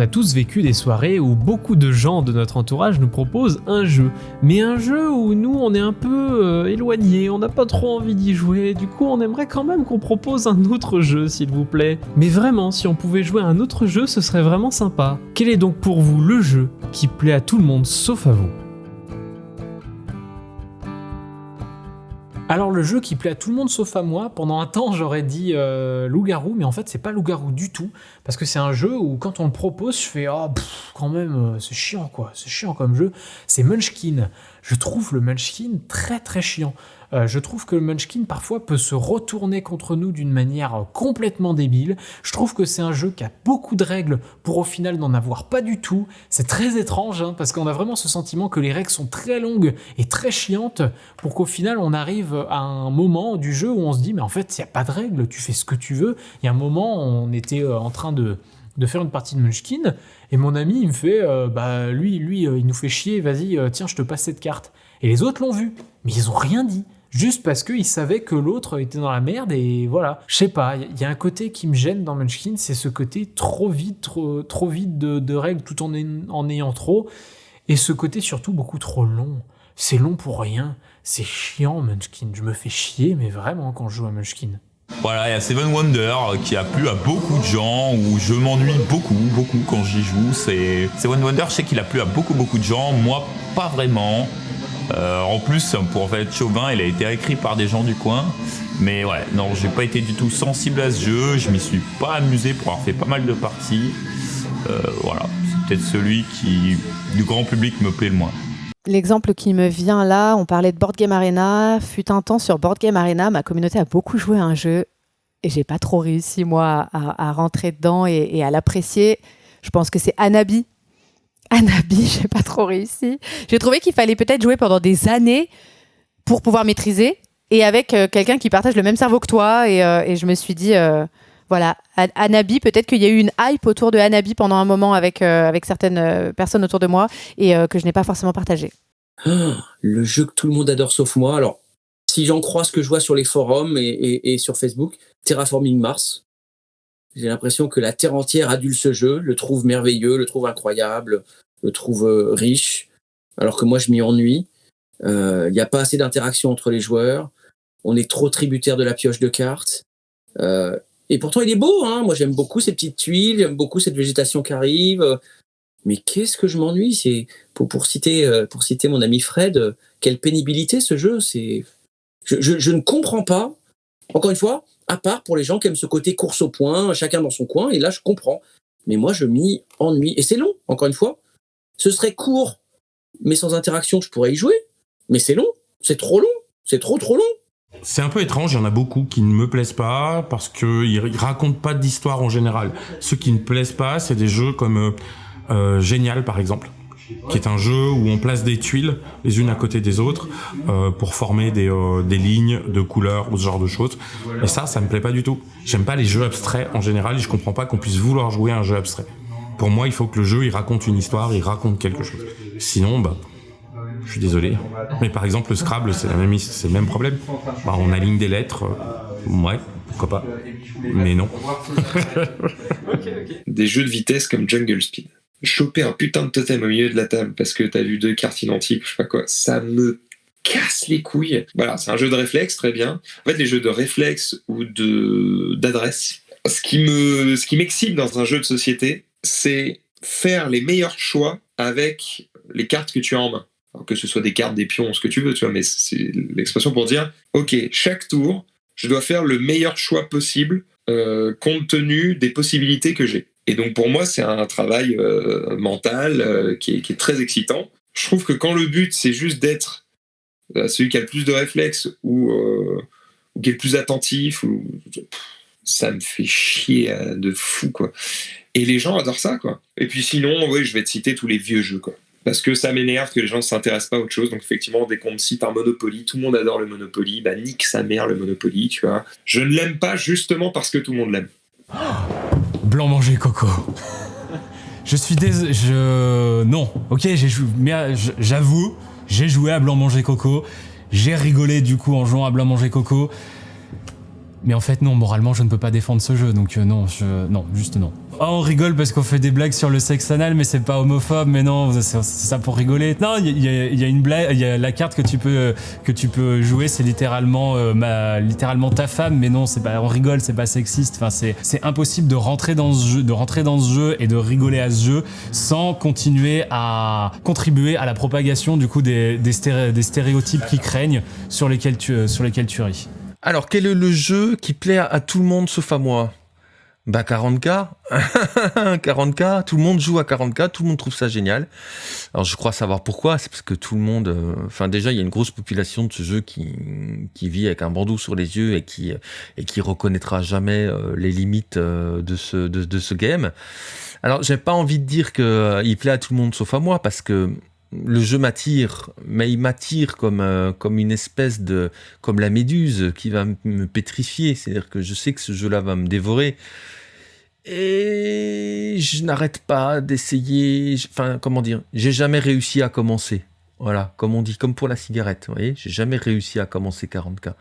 a tous vécu des soirées où beaucoup de gens de notre entourage nous proposent un jeu. Mais un jeu où nous on est un peu éloignés, on n'a pas trop envie d'y jouer, du coup on aimerait quand même qu'on propose un autre jeu s'il vous plaît. Mais vraiment, si on pouvait jouer à un autre jeu, ce serait vraiment sympa. Quel est donc pour vous le jeu qui plaît à tout le monde sauf à vous ? Alors le jeu qui plaît à tout le monde sauf à moi, pendant un temps j'aurais dit loup-garou, mais en fait c'est pas loup-garou du tout, parce que c'est un jeu où quand on le propose je fais quand même c'est chiant quoi, c'est chiant comme jeu, c'est Munchkin. Je trouve le Munchkin très très chiant. Je trouve que le Munchkin parfois peut se retourner contre nous d'une manière complètement débile. Je trouve que c'est un jeu qui a beaucoup de règles pour au final n'en avoir pas du tout. C'est très étrange parce qu'on a vraiment ce sentiment que les règles sont très longues et très chiantes pour qu'au final on arrive à un moment du jeu où on se dit mais en fait il n'y a pas de règles, tu fais ce que tu veux. Il y a un moment on était en train de faire une partie de Munchkin et mon ami il me fait lui il nous fait chier, vas-y tiens je te passe cette carte. Et les autres l'ont vu mais ils ont rien dit. Juste parce qu'ils savaient que l'autre était dans la merde et voilà. Je sais pas, il y a un côté qui me gêne dans Munchkin, c'est ce côté trop vide de règles tout en ayant trop. Et ce côté surtout beaucoup trop long. C'est long pour rien, c'est chiant Munchkin. Je me fais chier mais vraiment quand je joue à Munchkin. Voilà, il y a Seven Wonders qui a plu à beaucoup de gens, où je m'ennuie beaucoup quand j'y joue. Seven Wonders, je sais qu'il a plu à beaucoup de gens, moi pas vraiment. En plus, pour être chauvin, il a été écrit par des gens du coin. Mais ouais, non, j'ai pas été du tout sensible à ce jeu. Je m'y suis pas amusé pour avoir fait pas mal de parties. Voilà, c'est peut-être celui qui, du grand public, me plaît le moins. L'exemple qui me vient là, on parlait de Board Game Arena. Fut un temps sur Board Game Arena, ma communauté a beaucoup joué à un jeu. Et j'ai pas trop réussi, moi, à rentrer dedans et à l'apprécier. Je pense que c'est Anabi. Anabi, j'ai pas trop réussi. J'ai trouvé qu'il fallait peut-être jouer pendant des années pour pouvoir maîtriser et avec quelqu'un qui partage le même cerveau que toi. Et je me suis dit, voilà, Anabi, peut-être qu'il y a eu une hype autour de Anabi pendant un moment avec certaines personnes autour de moi et que je n'ai pas forcément partagé. Le jeu que tout le monde adore sauf moi. Alors, si j'en crois ce que je vois sur les forums et sur Facebook, Terraforming Mars. J'ai l'impression que la Terre entière adule ce jeu, le trouve merveilleux, le trouve incroyable, le trouve riche, alors que moi je m'y ennuie. Il n'y a pas assez d'interaction entre les joueurs, on est trop tributaire de la pioche de cartes. Et pourtant il est beau, hein. Moi j'aime beaucoup ces petites tuiles, j'aime beaucoup cette végétation qui arrive. Mais qu'est-ce que je m'ennuie, c'est pour citer mon ami Fred, quelle pénibilité ce jeu, c'est... Je ne comprends pas, encore une fois, à part pour les gens qui aiment ce côté course au point, chacun dans son coin, et là je comprends. Mais moi je m'y ennuie. Et c'est long, encore une fois. Ce serait court, mais sans interaction, je pourrais y jouer. Mais c'est long, c'est trop long, c'est trop long. C'est un peu étrange, il y en a beaucoup qui ne me plaisent pas parce qu'ils racontent pas d'histoire en général. Ceux qui ne plaisent pas, c'est des jeux comme Génial par exemple, qui est un jeu où on place des tuiles les unes à côté des autres pour former des lignes de couleurs ou ce genre de choses. Et ça me plaît pas du tout. J'aime pas les jeux abstraits en général et je comprends pas qu'on puisse vouloir jouer à un jeu abstrait. Pour moi, il faut que le jeu il raconte une histoire, il raconte quelque chose. Sinon, je suis désolé. Mais par exemple, le Scrabble, c'est le même problème. On aligne des lettres, ouais, pourquoi pas. Mais non. Des jeux de vitesse comme Jungle Speed. Choper un putain de totem au milieu de la table parce que t'as vu 2 cartes identiques, je sais pas quoi, ça me casse les couilles. Voilà, c'est un jeu de réflexe, très bien. En fait, les jeux de réflexe ou d'adresse, ce qui m'excite dans un jeu de société, c'est faire les meilleurs choix avec les cartes que tu as en main. Alors que ce soit des cartes, des pions, ce que tu veux, tu vois, mais c'est l'expression pour dire, ok, chaque tour, je dois faire le meilleur choix possible compte tenu des possibilités que j'ai. Et donc pour moi, c'est un travail mental qui est très excitant. Je trouve que quand le but, c'est juste d'être celui qui a le plus de réflexes ou qui est le plus attentif, ça me fait chier de fou, quoi. Et les gens adorent ça, quoi. Et puis sinon, oui, je vais te citer tous les vieux jeux, quoi. Parce que ça m'énerve que les gens ne s'intéressent pas à autre chose. Donc effectivement, dès qu'on me cite un Monopoly, tout le monde adore le Monopoly. Nique sa mère le Monopoly, tu vois. Je ne l'aime pas justement parce que tout le monde l'aime. Blanc manger coco. Je suis désolé. Non, ok, j'avoue, j'ai joué à Blanc manger coco. J'ai rigolé du coup en jouant à Blanc manger coco. Mais en fait, non, moralement, je ne peux pas défendre ce jeu. Donc non, juste non. on rigole parce qu'on fait des blagues sur le sexe anal, mais c'est pas homophobe, mais non, c'est ça pour rigoler. Non, il y a une blague, il y a la carte que tu peux jouer, c'est littéralement ta femme, mais non, c'est pas, on rigole, c'est pas sexiste. Enfin, c'est impossible de rentrer dans ce jeu et de rigoler à ce jeu sans continuer à contribuer à la propagation du coup des stéréotypes qui craignent sur lesquels tu ris. Alors, quel est le jeu qui plaît à tout le monde sauf à moi ? Bah 40K, 40K, tout le monde joue à 40K, tout le monde trouve ça génial. Alors je crois savoir pourquoi, c'est parce que tout le monde, déjà il y a une grosse population de ce jeu qui vit avec un bandeau sur les yeux et qui reconnaîtra jamais les limites de ce game. Alors j'ai pas envie de dire que il plaît à tout le monde sauf à moi, parce que le jeu m'attire, mais il m'attire comme une espèce comme la méduse qui va me pétrifier. C'est-à-dire que je sais que ce jeu-là va me dévorer. Et je n'arrête pas d'essayer. J'ai jamais réussi à commencer. Voilà, comme on dit, comme pour la cigarette. Vous voyez, j'ai jamais réussi à commencer 40K.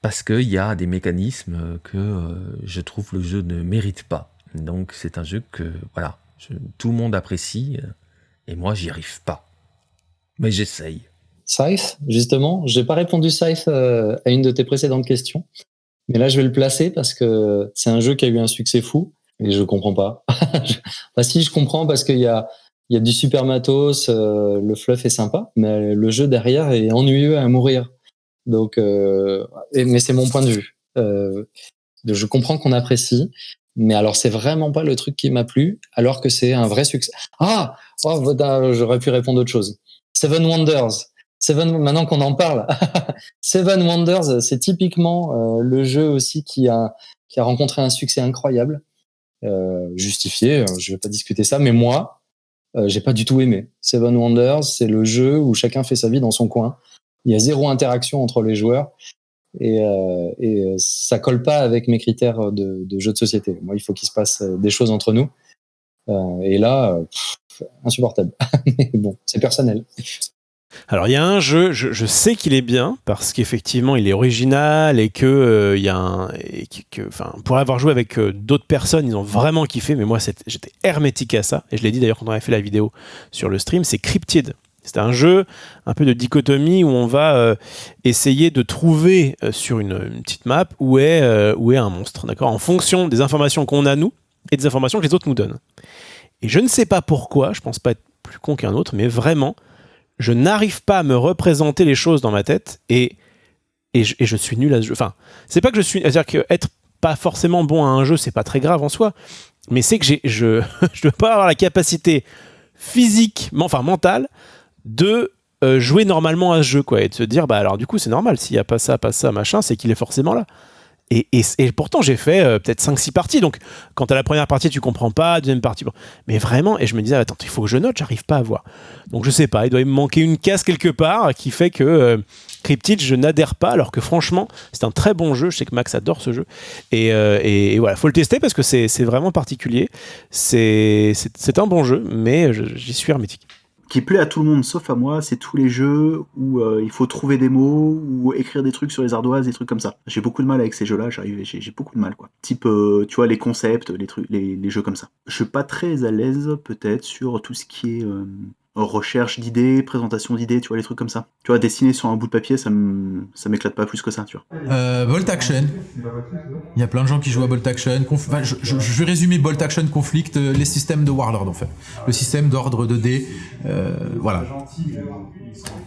Parce qu'il y a des mécanismes que je trouve le jeu ne mérite pas. Donc c'est un jeu que, tout le monde apprécie. Et moi, j'y arrive pas. Mais j'essaye. Scythe, justement, j'ai pas répondu Scythe à une de tes précédentes questions. Mais là, je vais le placer parce que c'est un jeu qui a eu un succès fou et je comprends pas. Si, je comprends parce qu'il y a du super matos, le fluff est sympa, mais le jeu derrière est ennuyeux à mourir. Donc, mais c'est mon point de vue. Je comprends qu'on apprécie, mais alors c'est vraiment pas le truc qui m'a plu, alors que c'est un vrai succès. J'aurais pu répondre autre chose. Seven Wonders. Maintenant qu'on en parle, Seven Wonders, c'est typiquement le jeu aussi qui a rencontré un succès incroyable, justifié. Je vais pas discuter ça, mais moi, j'ai pas du tout aimé. Seven Wonders, c'est le jeu où chacun fait sa vie dans son coin. Il y a zéro interaction entre les joueurs. Et ça colle pas avec mes critères de jeu de société. Moi, il faut qu'il se passe des choses entre nous. Et là, insupportable. Mais bon, c'est personnel. Alors, il y a un jeu, je sais qu'il est bien, parce qu'effectivement, il est original et que pour avoir joué avec d'autres personnes, ils ont vraiment kiffé, mais moi, j'étais hermétique à ça. Et je l'ai dit d'ailleurs quand on avait fait la vidéo sur le stream, c'est Cryptid. C'est un jeu un peu de dichotomie où on va essayer de trouver sur une petite map où est un monstre, d'accord, en fonction des informations qu'on a nous et des informations que les autres nous donnent. Et je ne sais pas pourquoi, je pense pas être plus con qu'un autre, mais vraiment, je n'arrive pas à me représenter les choses dans ma tête et je suis nul à ce jeu. Enfin, c'est pas que c'est-à-dire que être pas forcément bon à un jeu, c'est pas très grave en soi, mais c'est que je dois pas avoir la capacité physique, mentale, de jouer normalement à ce jeu, quoi, et de se dire, alors du coup c'est normal, s'il n'y a pas ça, machin, c'est qu'il est forcément là. Et pourtant j'ai fait peut-être 5-6 parties, donc quand à la première partie tu comprends pas, deuxième partie, mais vraiment, et je me disais, attends, il faut que je note, j'arrive pas à voir. Donc je sais pas, il doit me manquer une case quelque part qui fait que Cryptid, je n'adhère pas, alors que franchement c'est un très bon jeu, je sais que Max adore ce jeu, et voilà, faut le tester parce que c'est vraiment particulier, c'est un bon jeu, mais j'y suis hermétique. Qui plaît à tout le monde sauf à moi, c'est tous les jeux où il faut trouver des mots ou écrire des trucs sur les ardoises, des trucs comme ça. J'ai beaucoup de mal avec ces jeux-là, j'ai beaucoup de mal, quoi. Type, tu vois, les concepts, les trucs, les jeux comme ça. Je suis pas très à l'aise, peut-être, sur tout ce qui est recherche d'idées, présentation d'idées, tu vois, les trucs comme ça. Tu vois, dessiner sur un bout de papier, ça m'éclate pas plus que ça, tu vois. Bolt Action. Il y a plein de gens qui jouent à Bolt Action. Je vais résumer Bolt Action Conflict, les systèmes de Warlord, en fait. Le système d'ordre de dés. Voilà.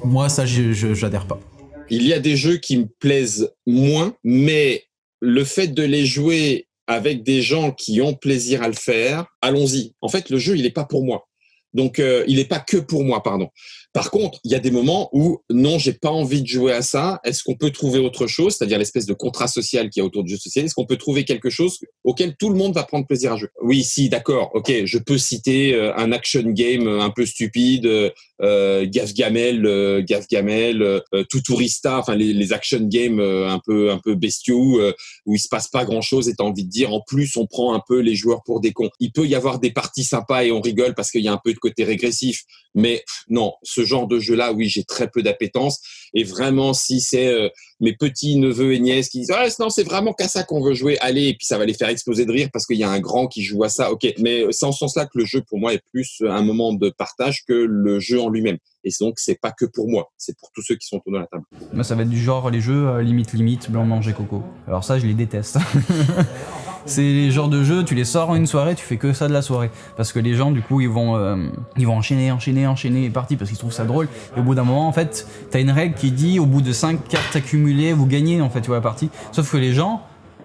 Moi, ça, j'adhère pas. Il y a des jeux qui me plaisent moins, mais le fait de les jouer avec des gens qui ont plaisir à le faire, allons-y. En fait, le jeu, il est pas pour moi. Donc, il n'est pas que pour moi, pardon. Par contre, il y a des moments où, non, j'ai pas envie de jouer à ça. Est-ce qu'on peut trouver autre chose, c'est-à-dire l'espèce de contrat social qu'il y a autour du jeu social? Est-ce qu'on peut trouver quelque chose auquel tout le monde va prendre plaisir à jouer? Oui, si, d'accord. Ok, je peux citer un action game un peu stupide, Gafgamel, Tuturista, enfin les action games un peu bestiaux où il se passe pas grand-chose et t'as envie de dire, en plus, on prend un peu les joueurs pour des cons. Il peut y avoir des parties sympas et on rigole parce qu'il y a un peu de côté régressif. Mais non, ce ce genre de jeu-là, oui, j'ai très peu d'appétence. Et vraiment, si c'est mes petits neveux et nièces qui disent non, c'est vraiment qu'à ça qu'on veut jouer, allez, et puis ça va les faire exploser de rire parce qu'il y a un grand qui joue à ça, ok. Mais c'est en ce sens-là que le jeu, pour moi, est plus un moment de partage que le jeu en lui-même. Et donc, c'est pas que pour moi, c'est pour tous ceux qui sont autour de la table. Moi, ça va être du genre les jeux limite, blanc manger coco. Alors ça, je les déteste. C'est les genres de jeux, tu les sors en une soirée, tu fais que ça de la soirée. Parce que les gens, du coup, ils vont enchaîner les parties parce qu'ils trouvent ça drôle. Et au bout d'un moment, en fait, t'as une règle qui dit au bout de 5 cartes accumulées, vous gagnez, en fait, tu vois, la partie. Sauf que les gens,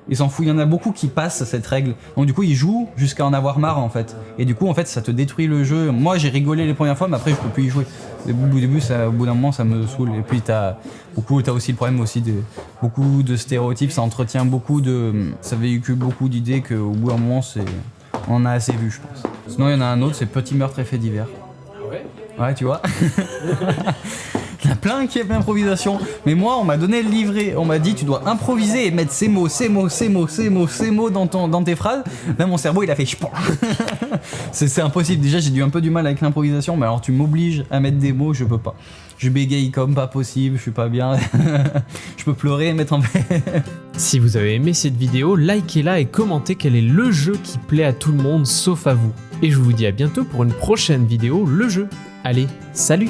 ils s'en foutent. Il y en a beaucoup qui passent cette règle. Donc du coup, ils jouent jusqu'à en avoir marre, en fait. Et du coup, en fait, ça te détruit le jeu. Moi, j'ai rigolé les premières fois, mais après, je peux plus y jouer. Au début, au bout d'un moment, ça me saoule. Et puis, t'as aussi le problème aussi de beaucoup de stéréotypes. Ça entretient ça véhicule beaucoup d'idées qu'au bout d'un moment, on en a assez vu, je pense. Sinon, il y en a un autre, c'est Petit meurtre et faits divers. Ouais, tu vois. Il y en a plein qui aiment l'improvisation. Mais moi, on m'a donné le livret. On m'a dit, tu dois improviser et mettre ces mots dans tes phrases. Là, mon cerveau, il a fait chpon. C'est impossible. Déjà, j'ai eu un peu du mal avec l'improvisation. Mais alors, tu m'obliges à mettre des mots, je peux pas. Je bégaye comme pas possible, je suis pas bien. Je peux pleurer et mettre en paix. Si vous avez aimé cette vidéo, likez-la et commentez quel est le jeu qui plaît à tout le monde sauf à vous. Et je vous dis à bientôt pour une prochaine vidéo, le jeu. Allez, salut!